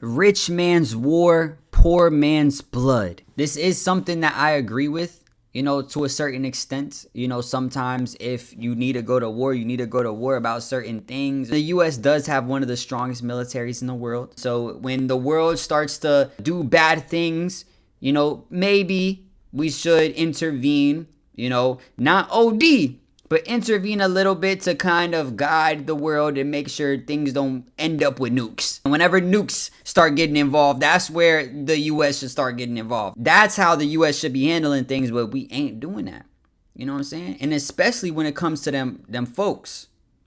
Rich man's war, poor man's blood. This is something that I agree with, to a certain extent. Sometimes if you need to go to war, you need to go to war about certain things. The US does have one of the strongest militaries in the world. So when the world starts to do bad things, maybe we should intervene, not OD, but intervene a little bit to kind of guide the world and make sure things don't end up with nukes. And whenever nukes start getting involved, that's where the US should start getting involved. That's how the US should be handling things, but we ain't doing that. You know what I'm saying? And especially when it comes to them folks.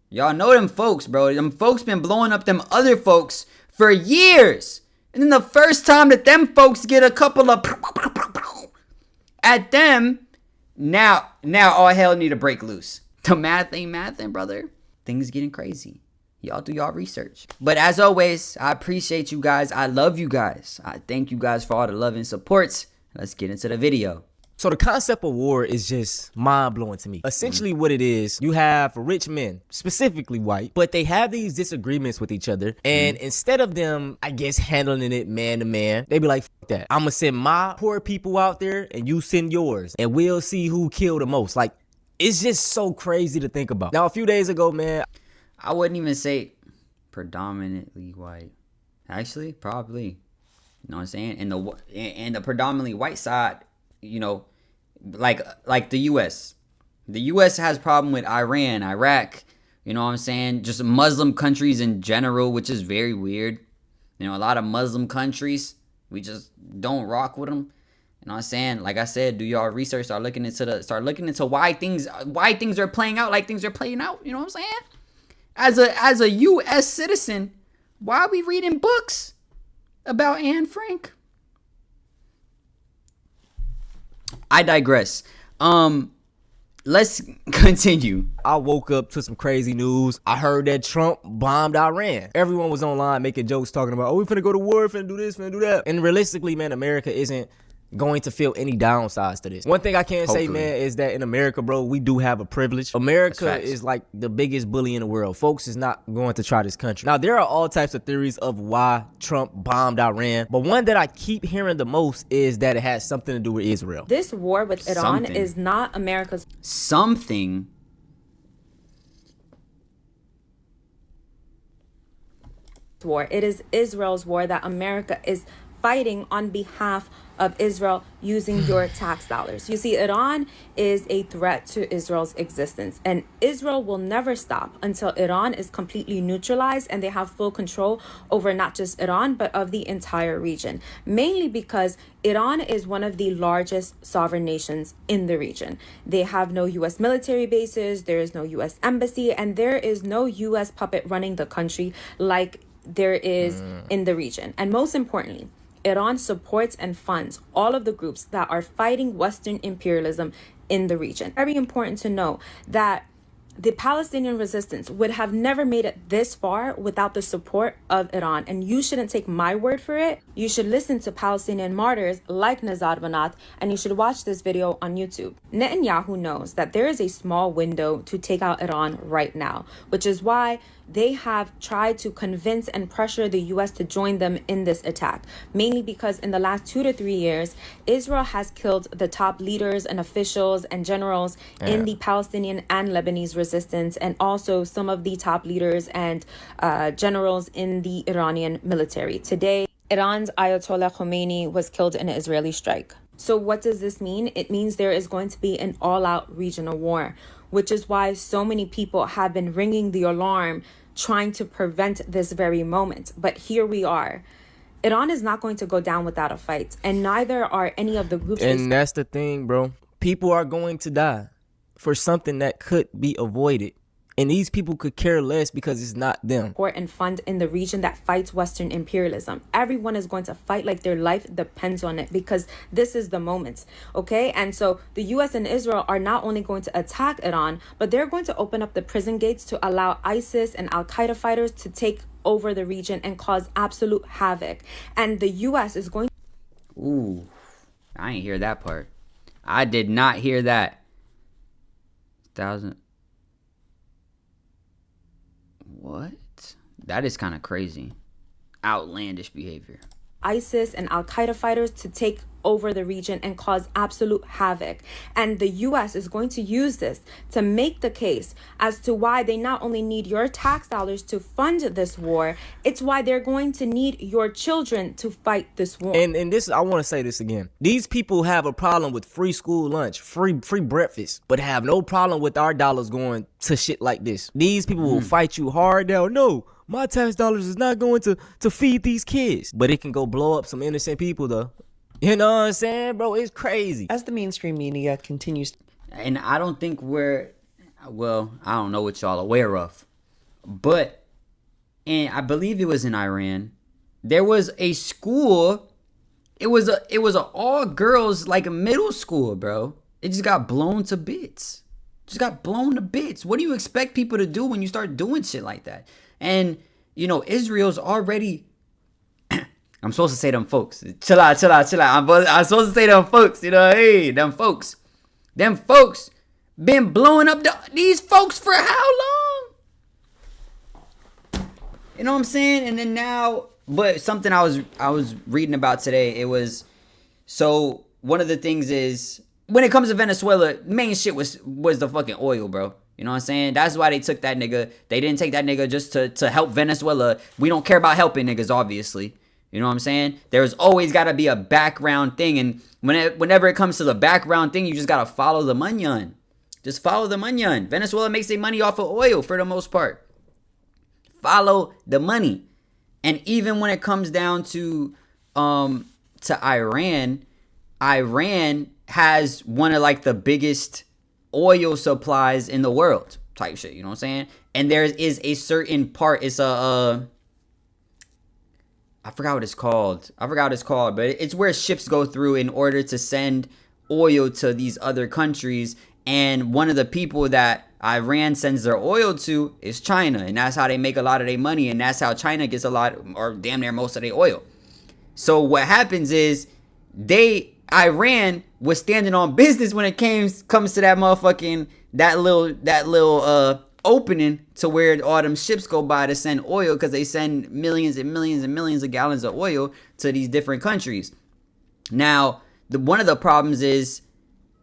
Y'all know them folks, bro. Them folks been blowing up them other folks for years. And then the first time that them folks get a couple of at them, now all hell need to break loose. The math ain't mathin', brother. Things getting crazy. Y'all do y'all research. But as always, I appreciate you guys. I love you guys. I thank you guys for all the love and supports. Let's get into the video. So the concept of war is just mind-blowing to me. Essentially what it is, you have rich men, specifically white, but they have these disagreements with each other. And instead of them, I guess, handling it man to man, they be like, F that. I'm gonna send my poor people out there and you send yours. And we'll see who killed the most. Like, it's just so crazy to think about. Now, a few days ago, man, I wouldn't even say predominantly white. Actually, probably. You know what I'm saying? And the predominantly white side, like the US. The US has problem with Iran, Iraq, you know what I'm saying? Just Muslim countries in general, which is very weird. A lot of Muslim countries, we just don't rock with them. You know what I'm saying? Like I said, do y'all research, start looking into why things are playing out like things are playing out, you know what I'm saying? As a US citizen, why are we reading books about Anne Frank? I digress. Let's continue. I woke up to some crazy news. I heard that Trump bombed Iran. Everyone was online making jokes talking about, oh, we finna go to war, finna do this, finna do that. And realistically, man, America isn't going to feel any downsides to this. One thing I can say, man, is that in America, bro, we do have a privilege. America is like the biggest bully in the world. Folks is not going to try this country. Now, there are all types of theories of why Trump bombed Iran, but one that I keep hearing the most is that it has something to do with Israel. This war with Iran is not America's war. It is Israel's war that America is fighting on behalf of Israel using your tax dollars. You see, Iran is a threat to Israel's existence, and Israel will never stop until Iran is completely neutralized and they have full control over not just Iran, but of the entire region. Mainly because Iran is one of the largest sovereign nations in the region. They have no U.S. military bases, there is no U.S. embassy, and there is no U.S. puppet running the country like there is in the region. And most importantly, Iran supports and funds all of the groups that are fighting Western imperialism in the region. Very important to know that the Palestinian resistance would have never made it this far without the support of Iran. And you shouldn't take my word for it. You should listen to Palestinian martyrs like Nazar Banat, and you should watch this video on YouTube. Netanyahu knows that there is a small window to take out Iran right now, which is why they have tried to convince and pressure the U.S. to join them in this attack, mainly because in the last 2 to 3 years, Israel has killed the top leaders and officials and generals in the Palestinian and Lebanese resistance, and also some of the top leaders and generals in the Iranian military. Today, Iran's Ayatollah Khomeini was killed in an Israeli strike. So what does this mean? It means there is going to be an all-out regional war, which is why so many people have been ringing the alarm, trying to prevent this very moment. But here we are. Iran is not going to go down without a fight, and neither are any of the groups. And that's the thing, bro. People are going to die for something that could be avoided. And these people could care less because it's not them. Support and fund in the region that fights Western imperialism. Everyone is going to fight like their life depends on it, because this is the moment, okay? And so the U.S. and Israel are not only going to attack Iran, but they're going to open up the prison gates to allow ISIS and Al-Qaeda fighters to take over the region and cause absolute havoc. And the U.S. is going... Ooh, I ain't hear that part. I did not hear that. What? That is kind of crazy. outlandish behavior. ISIS and Al-Qaeda fighters to take over the region and cause absolute havoc. And the US is going to use this to make the case as to why they not only need your tax dollars to fund this war, it's why they're going to need your children to fight this war. And this, I want to say this again. These people have a problem with free school lunch, free breakfast, but have no problem with our dollars going to shit like this. These people will fight you hard down. No, my tax dollars is not going to feed these kids. But it can go blow up some innocent people, though. You know what I'm saying, bro? It's crazy. As the mainstream media continues. And I don't think I don't know what y'all aware of. But, and I believe it was in Iran, there was a school, it was a all girls, like a middle school, bro. It just got blown to bits. Just got blown to bits. What do you expect people to do when you start doing shit like that? And, you know, Israel's already... I'm supposed to say them folks. Chill out. I'm supposed to say them folks. You know, hey, them folks. Them folks been blowing up these folks for how long? You know what I'm saying? And then now... But something I was reading about today, it was... So, one of the things is... When it comes to Venezuela, main shit was the fucking oil, bro. You know what I'm saying? That's why they took that nigga. They didn't take that nigga just to help Venezuela. We don't care about helping niggas, obviously. You know what I'm saying? There's always got to be a background thing. And whenever it comes to the background thing, you just got to follow the money. Just follow the money. Venezuela makes their money off of oil for the most part. Follow the money. And even when it comes down to Iran, Iran has one of like the biggest oil supplies in the world type shit. You know what I'm saying? And there is a certain part. It's I forgot what it's called. But it's where ships go through in order to send oil to these other countries. And one of the people that Iran sends their oil to is China. And that's how they make a lot of their money. And that's how China gets a lot, or damn near most of their oil. So what happens is Iran was standing on business when it comes to that motherfucking, that little opening to where all them ships go by to send oil, because they send millions and millions and millions of gallons of oil to these different countries. Now, one of the problems is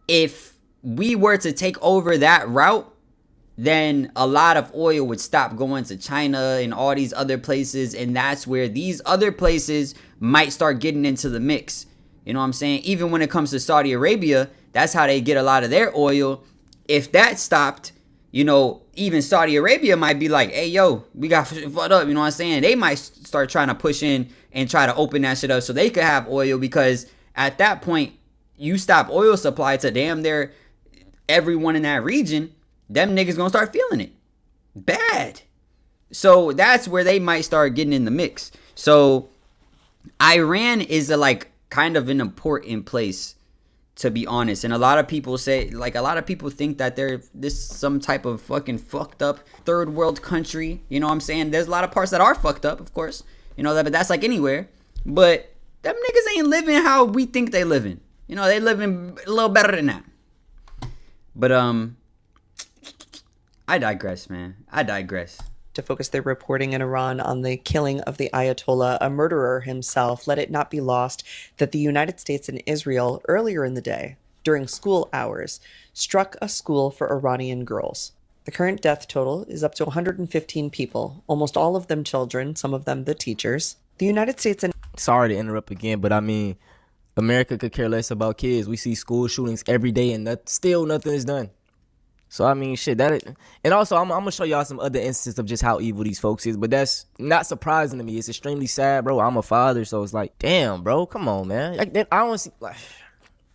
if we were to take over that route, then a lot of oil would stop going to China and all these other places, and that's where these other places might start getting into the mix. You know what I'm saying? Even when it comes to Saudi Arabia, that's how they get a lot of their oil. If that stopped, you know, even Saudi Arabia might be like, hey, yo, we got fucked up. You know what I'm saying? They might start trying to push in and try to open that shit up so they could have oil, because at that point, you stop oil supply to damn near everyone in that region, them niggas gonna start feeling it bad. So that's where they might start getting in the mix. So Iran is kind of an important place, to be honest. And a lot of people think that they're some type of fucking fucked up third world country. You know what I'm saying? There's a lot of parts that are fucked up, of course. You know that, but that's like anywhere. But them niggas ain't living how we think they living. You know, they living a little better than that. But I digress, man. To focus their reporting in Iran on the killing of the Ayatollah, a murderer himself. Let it not be lost that the United States and Israel earlier in the day, during school hours, struck a school for Iranian girls. The current death total is up to 115 people, almost all of them children, some of them the teachers. The United States and... Sorry to interrupt again, but I mean, America could care less about kids. We see school shootings every day and still nothing is done. So, I mean, shit, and also, I'm going to show y'all some other instances of just how evil these folks is, but that's not surprising to me. It's extremely sad, bro. I'm a father, so it's like, damn, bro, come on, man. Like, I don't see, like,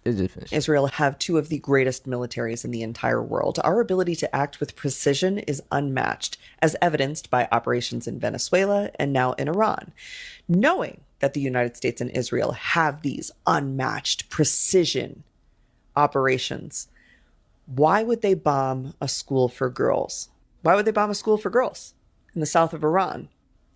it's just finished. Israel have two of the greatest militaries in the entire world. Our ability to act with precision is unmatched, as evidenced by operations in Venezuela and now in Iran. Knowing that the United States and Israel have these unmatched precision operations, why would they bomb a school for girls? Why would they bomb a school for girls in the south of Iran?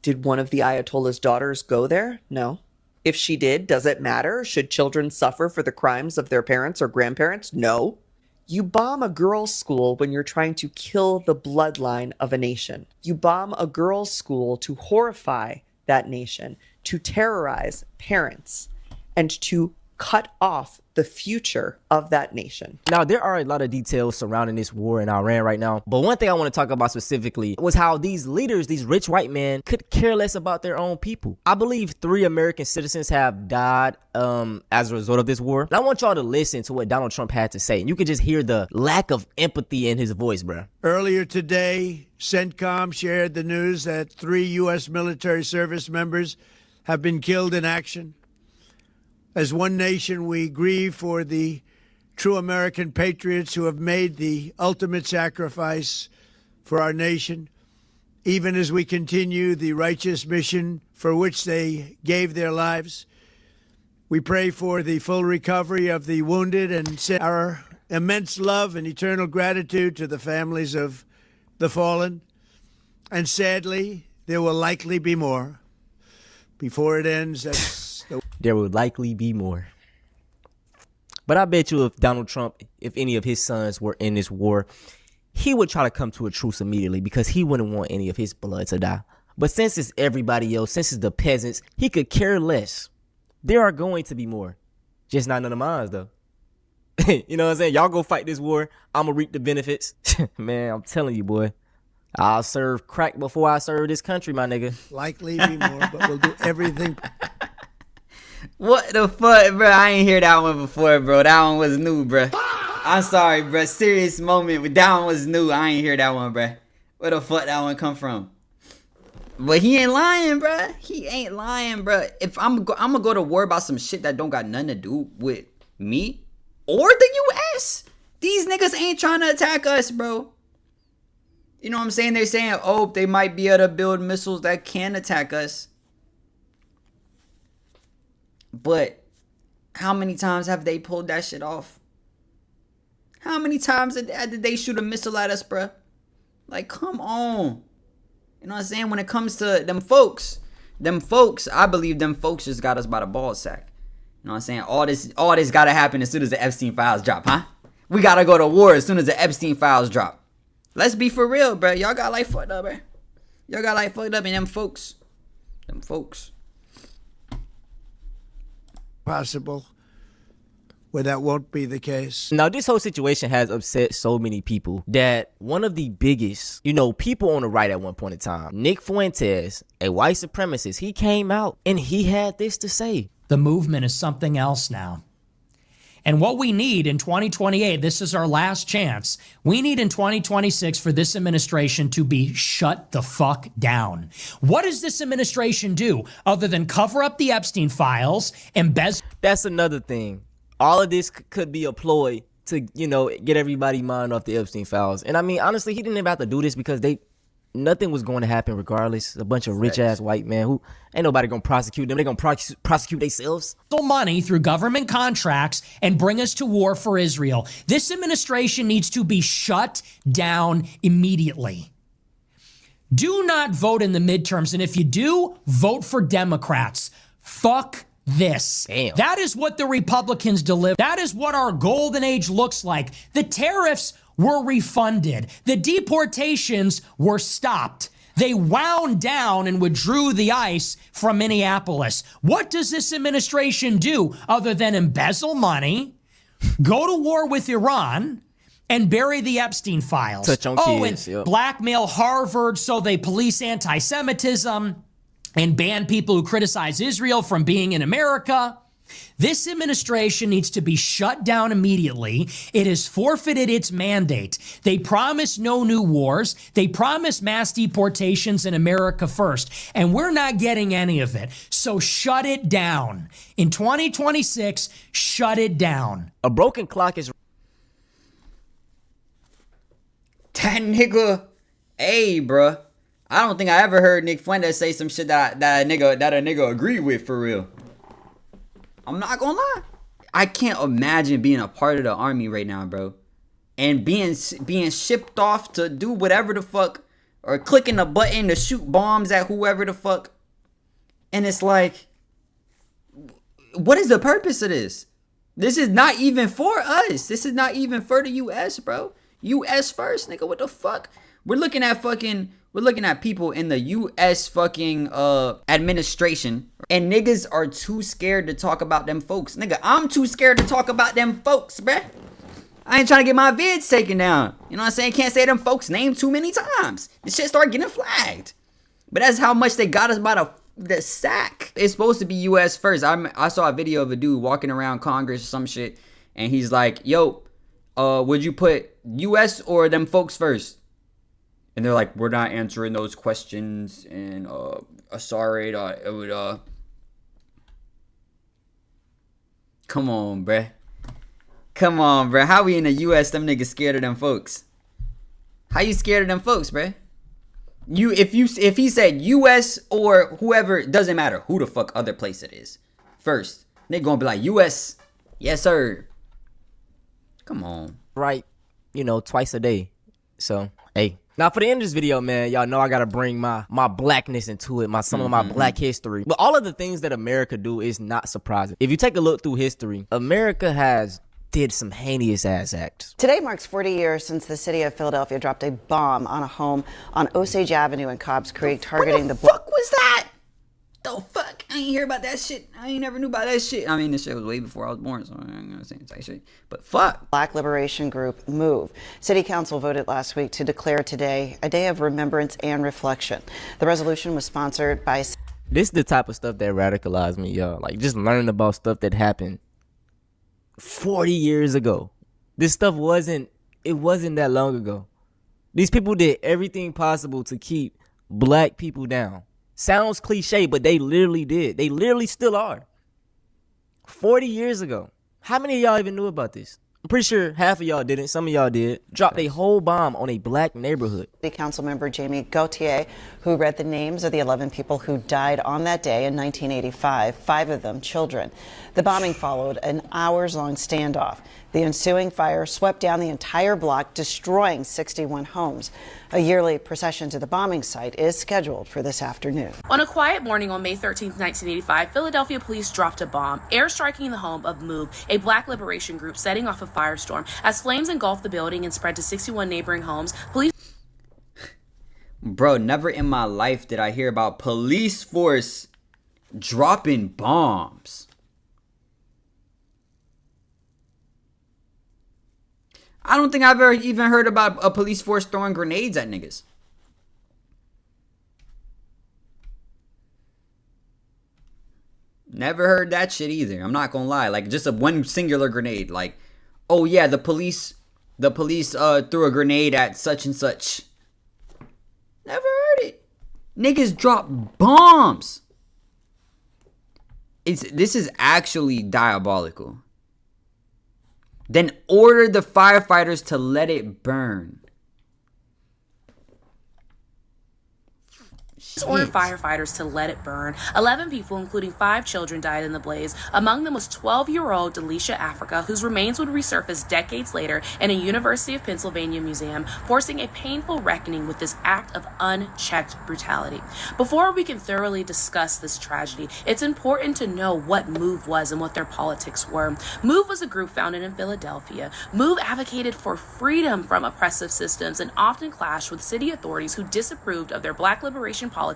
Did one of the Ayatollah's daughters go there? No. If she did, does it matter? Should children suffer for the crimes of their parents or grandparents? No. You bomb a girls' school when you're trying to kill the bloodline of a nation. You bomb a girls' school to horrify that nation, to terrorize parents, and to cut off the future of that nation. Now, there are a lot of details surrounding this war in Iran right now, but one thing I want to talk about specifically was how these leaders, these rich white men, could care less about their own people. I believe 3 American citizens have died as a result of this war. And I want y'all to listen to what Donald Trump had to say, and you can just hear the lack of empathy in his voice, bro. Earlier today, CENTCOM shared the news that 3 U.S. military service members have been killed in action. As one nation, we grieve for the true American patriots who have made the ultimate sacrifice for our nation, even as we continue the righteous mission for which they gave their lives. We pray for the full recovery of the wounded and send our immense love and eternal gratitude to the families of the fallen. And sadly, there will likely be more. Before it ends, there will likely be more. But I bet you if Donald Trump, if any of his sons were in this war, he would try to come to a truce immediately because he wouldn't want any of his blood to die. But since it's everybody else, since it's the peasants, he could care less. There are going to be more. Just not none of mine, though. You know what I'm saying? Y'all go fight this war. I'm going to reap the benefits. Man, I'm telling you, boy. I'll serve crack before I serve this country, my nigga. Likely be more, but we'll do everything. What the fuck, bro? I ain't hear that one before, bro. That one was new, bro. I'm sorry, bro. Serious moment, but that one was new. I ain't hear that one, bro. Where the fuck that one come from? But he ain't lying, bro. He ain't lying, bro. If I'm gonna go to war about some shit that don't got nothing to do with me or the U.S., these niggas ain't trying to attack us, bro. You know what I'm saying? They're saying, oh, they might be able to build missiles that can attack us. But how many times have they pulled that shit off? How many times did they shoot a missile at us, bruh? Like, come on. You know what I'm saying? When it comes to them folks, I believe them folks just got us by the ball sack. You know what I'm saying? All this gotta happen as soon as the Epstein files drop, huh? We gotta go to war as soon as the Epstein files drop. Let's be for real, bro. Y'all got like fucked up, bro. Y'all got like fucked up in them folks. Possible where that won't be the case. Now, this whole situation has upset so many people that one of the biggest, people on the right at one point in time, Nick Fuentes, a white supremacist, he came out and he had this to say. The movement is something else now. And what we need in 2028, this is our last chance. We need in 2026 for this administration to be shut the fuck down. What does this administration do other than cover up the Epstein files, embezzle? That's another thing. All of this could be a ploy to, get everybody mind off the Epstein files. And I mean, honestly, he didn't even have to do this because nothing was going to happen regardless. A bunch of rich ass white men who ain't nobody gonna prosecute them. They gonna prosecute themselves. Money through government contracts and bring us to war for Israel. This administration needs to be shut down immediately. Do not vote in the midterms, and if you do, vote for Democrats. Fuck this. Damn. That is what the Republicans deliver. That is what our golden age looks like. The tariffs were refunded. The deportations were stopped. They wound down and withdrew the ICE from Minneapolis. What does this administration do other than embezzle money, go to war with Iran, and bury the Epstein files? Touch on kids, and yep. Blackmail Harvard so they police anti-Semitism and ban people who criticize Israel from being in America. This administration needs to be shut down immediately. It has forfeited its mandate. They promise no new wars. They promise mass deportations in America first. And we're not getting any of it. So shut it down. In 2026, shut it down. A broken clock is... That nigga, hey, bruh. I don't think I ever heard Nick Fuentes say some shit that a nigga agreed with for real. I'm not gonna lie. I can't imagine being a part of the army right now, bro. And being shipped off to do whatever the fuck. Or clicking a button to shoot bombs at whoever the fuck. And it's like, what is the purpose of this? This is not even for us. This is not even for the U.S., bro. U.S. first, nigga. What the fuck? We're looking at fucking We're looking at people in the U.S. fucking administration, and niggas are too scared to talk about them folks. Nigga, I'm too scared to talk about them folks, bruh. I ain't trying to get my vids taken down. You know what I'm saying? Can't say them folks' name too many times. This shit start getting flagged. But that's how much they got us by the sack. It's supposed to be U.S. first. I saw a video of a dude walking around Congress or some shit, and he's like, yo, would you put U.S. or them folks first? And they're like, we're not answering those questions, and sorry, it would come on, bruh. Come on, bruh. How we in the U.S. them niggas scared of them folks? How you scared of them folks, bruh? If he said U.S. or whoever, it doesn't matter who the fuck other place it is. First, they gonna be like, U.S. Yes, sir. Come on. Right, twice a day. So, hey. Now, for the end of this video, man, y'all know I gotta bring my blackness into it, some of my black history. But all of the things that America do is not surprising. If you take a look through history, America has did some heinous ass acts. Today marks 40 years since the city of Philadelphia dropped a bomb on a home on Osage Avenue in Cobbs Creek, targeting the fuck was that? The fuck? I ain't hear about that shit. I ain't never knew about that shit. I mean, this shit was way before I was born, so I ain't gonna say that shit. But fuck. Black liberation group MOVE. City Council voted last week to declare today a day of remembrance and reflection. The resolution was sponsored by... This is the type of stuff that radicalized me, y'all. Like, just learning about stuff that happened 40 years ago. This stuff wasn't that long ago. These people did everything possible to keep black people down. Sounds cliche, but they literally did. They literally still are. 40 years ago. How many of y'all even knew about this? I'm pretty sure half of y'all didn't. Some of y'all did. Dropped a whole bomb on a black neighborhood. City Council member Jamie Gauthier, who read the names of the 11 people who died on that day in 1985, 5 of them children. The bombing followed an hours-long standoff. The ensuing fire swept down the entire block, destroying 61 homes. A yearly procession to the bombing site is scheduled for this afternoon. On a quiet morning on May 13, 1985, Philadelphia police dropped a bomb, airstriking the home of MOVE, a black liberation group, setting off a firestorm. As flames engulfed the building and spread to 61 neighboring homes, police... Bro, never in my life did I hear about police force dropping bombs. I don't think I've ever even heard about a police force throwing grenades at niggas. Never heard that shit either. I'm not gonna lie. Like, just one singular grenade. Like, oh yeah, the police threw a grenade at such and such. Never heard it. Niggas drop bombs. This is actually diabolical. Then ordered the firefighters to let it burn. Ordered firefighters to let it burn. 11 people, including 5 children, died in the blaze. Among them was 12-year-old Delisha Africa, whose remains would resurface decades later in a University of Pennsylvania museum, forcing a painful reckoning with this act of unchecked brutality. Before we can thoroughly discuss this tragedy, it's important to know what MOVE was and what their politics were. MOVE was a group founded in Philadelphia. MOVE advocated for freedom from oppressive systems and often clashed with city authorities who disapproved of their black liberation politics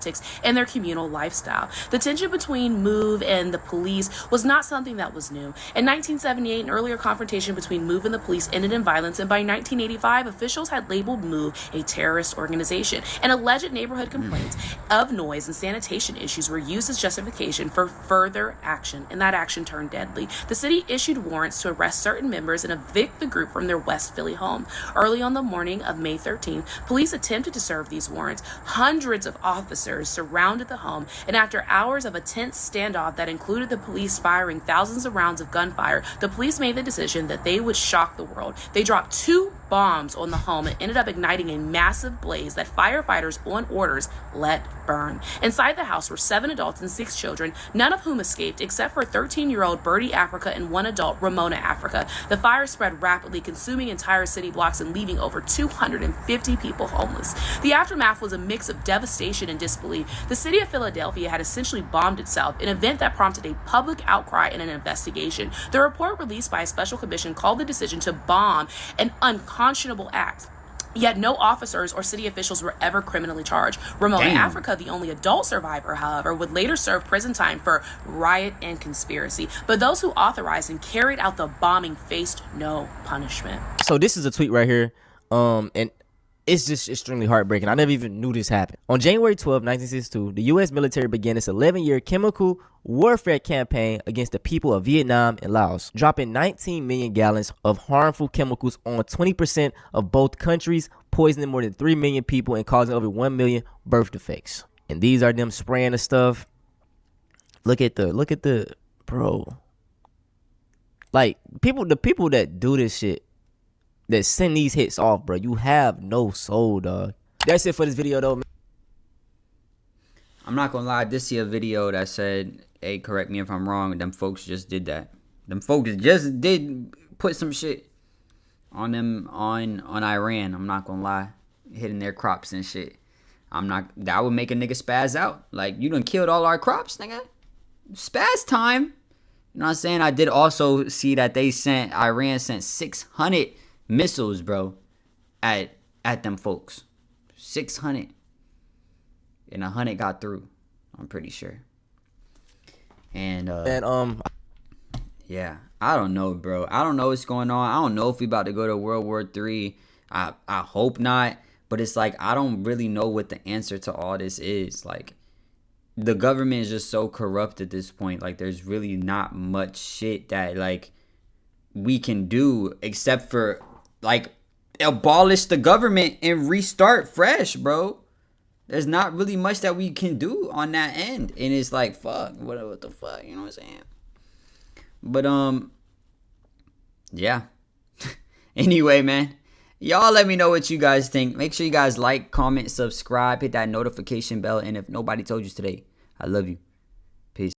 and their communal lifestyle. The tension between MOVE and the police was not something that was new. In 1978, an earlier confrontation between MOVE and the police ended in violence, and by 1985, officials had labeled MOVE a terrorist organization, and alleged neighborhood complaints of noise and sanitation issues were used as justification for further action, and that action turned deadly. The city issued warrants to arrest certain members and evict the group from their West Philly home. Early on the morning of May 13th, police attempted to serve these warrants. Hundreds of officers surrounded the home, and after hours of a tense standoff that included the police firing thousands of rounds of gunfire, the police made the decision that they would shock the world. They dropped 2 bombs on the home and ended up igniting a massive blaze that firefighters on orders let burn. Inside the house were 7 adults and 6 children, none of whom escaped except for 13-year-old Birdie Africa and 1 adult, Ramona Africa. The fire spread rapidly, consuming entire city blocks and leaving over 250 people homeless. The aftermath was a mix of devastation and disbelief. The city of Philadelphia had essentially bombed itself, an event that prompted a public outcry and an investigation. The report released by a special commission called the decision to bomb an unconscionable act. Yet no officers or city officials were ever criminally charged. Ramona Damn. Africa, the only adult survivor, however, would later serve prison time for riot and conspiracy. But those who authorized and carried out the bombing faced no punishment. So this is a tweet right here. And it's just extremely heartbreaking. I never even knew this happened. On January 12, 1962, the U.S. military began its 11-year chemical warfare campaign against the people of Vietnam and Laos, dropping 19 million gallons of harmful chemicals on 20% of both countries, poisoning more than 3 million people and causing over 1 million birth defects. And these are them spraying the stuff. Look at the bro. Like the people that do this shit, that send these hits off, bro, you have no soul, dog. That's it for this video, though, man. I'm not gonna lie, I did see a video that said, hey, correct me if I'm wrong, them folks just did that. Them folks just did put some shit on them on Iran. I'm not gonna lie. Hitting their crops and shit. That would make a nigga spaz out. Like, you done killed all our crops, nigga. Spaz time. You know what I'm saying? I did also see that Iran sent 600 missiles, bro, at them folks. 600. And 100 got through, I'm pretty sure. And yeah, I don't know, bro. I don't know what's going on. I don't know if we about to go to World War III. I hope not. But it's like, I don't really know what the answer to all this is. Like, the government is just so corrupt at this point. Like, there's really not much shit that, like, we can do except for, like, abolish the government and restart fresh, bro. There's not really much that we can do on that end. And it's like, fuck, what the fuck, you know what I'm saying? But, yeah. Anyway, man, y'all let me know what you guys think. Make sure you guys like, comment, subscribe, hit that notification bell. And if nobody told you today, I love you. Peace.